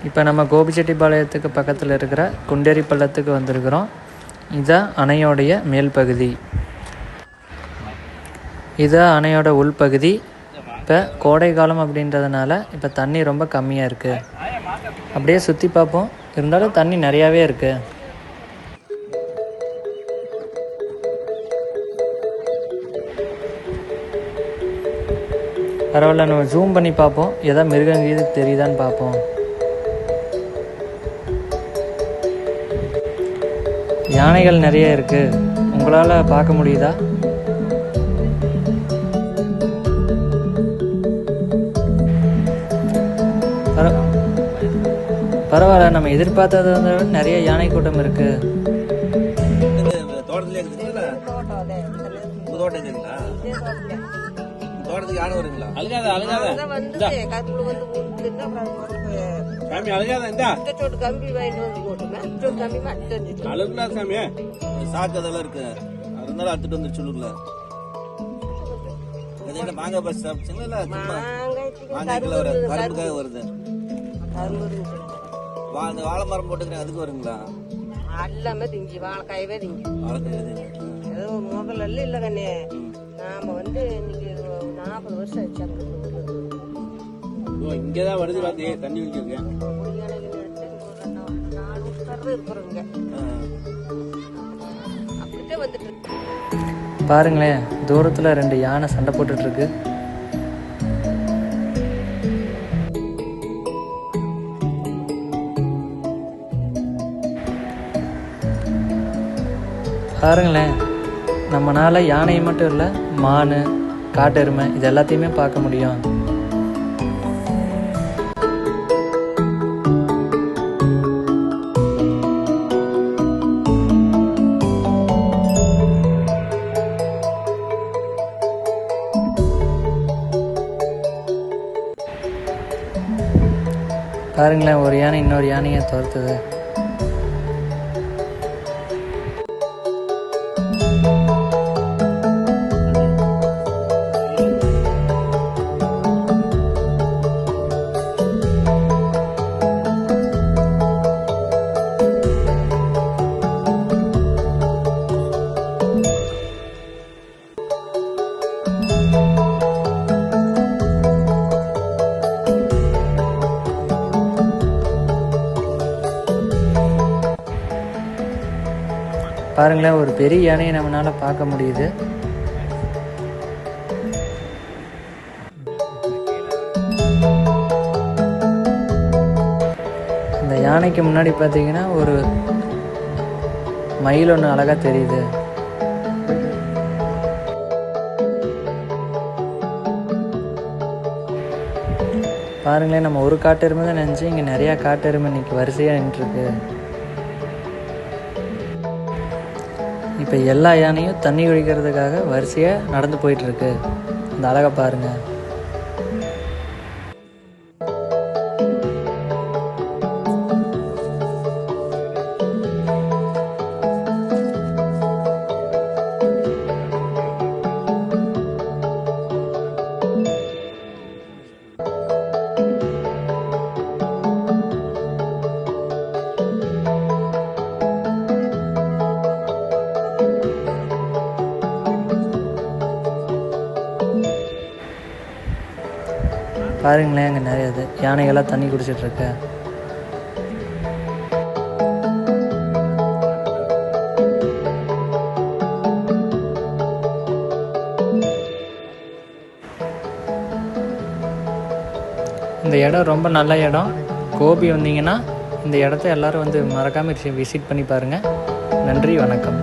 இப்போ நம்ம கோபிச்செட்டிப்பாளையத்துக்கு பக்கத்தில் இருக்கிற குண்டேரி பள்ளத்துக்கு வந்திருக்கிறோம். இதுதான் அணையோடைய மேல் பகுதி. இதுதான் அணையோட உள்பகுதி. இப்போ கோடை காலம் அப்படின்றதுனால இப்போ தண்ணி ரொம்ப கம்மியாக இருக்குது. அப்படியே சுற்றி பார்ப்போம். இருந்தாலும் தண்ணி நிறையாவே இருக்குது. பரவாயில்ல, நம்ம ஜூம் பண்ணி பார்ப்போம். எதாவது மிருகங்கீது தெரியுதான்னு பார்ப்போம். யானைகள் நிறைய இருக்குது. உங்களால் பார்க்க முடியுதா? பரவாயில்ல, நம்ம எதிர்பார்த்ததை விட நிறைய யானை கூட்டம் இருக்கு. வாழை மரம் போட்டுக்கிறேன், அதுக்கு வருங்களா? எல்லாமே திங்கி வாழைக்காயவே திங்கி. ஏதோ முதல்ல இல்லை கண்ணே. நாம இன்னைக்கு 40 வருஷம் ஆச்சு. இங்கதான் வருது பாத்து தண்ணி வச்சிருக்கேன். 4 இருக்கிறோங்க. அப்படியே வந்துட்டு பாருங்களேன், தூரத்துல 2 யானை சண்டை போட்டுட்டு இருக்கு. பாருங்களேன், நம்மளால் யானையை மட்டும் இல்லை, மான், காட்டெருமை இது எல்லாத்தையுமே பார்க்க முடியும். பாருங்களேன், ஒரு யானை இன்னொரு யானையை துரத்துது. பாருங்களேன், ஒரு பெரிய யானையை நம்மளால் பார்க்க முடியுது. இந்த யானைக்கு முன்னாடி பார்த்தீங்கன்னா ஒரு மயில் ஒன்று அழகாக தெரியுது. பாருங்களேன், நம்ம ஒரு காட்டெருமை தான் நினச்சி இங்கே நிறையா காட்டெருமை இன்னைக்கு வரிசையாக நின்றுருக்கு. இப்போ எல்லா யானையும் தண்ணி குடிக்கிறதுக்காக வரிசையாக நடந்து போயிட்டுருக்கு. இந்த அழகை பாருங்கள். பாருங்களேன், அங்கே நிறைய யானைகளாக தண்ணி குடிச்சிட்ருக்கு. இந்த இடம் ரொம்ப நல்ல இடம். கோபி வந்தீங்கன்னா இந்த இடத்த எல்லோரும் மறக்காமல் விசிட் பண்ணி பாருங்கள். நன்றி, வணக்கம்.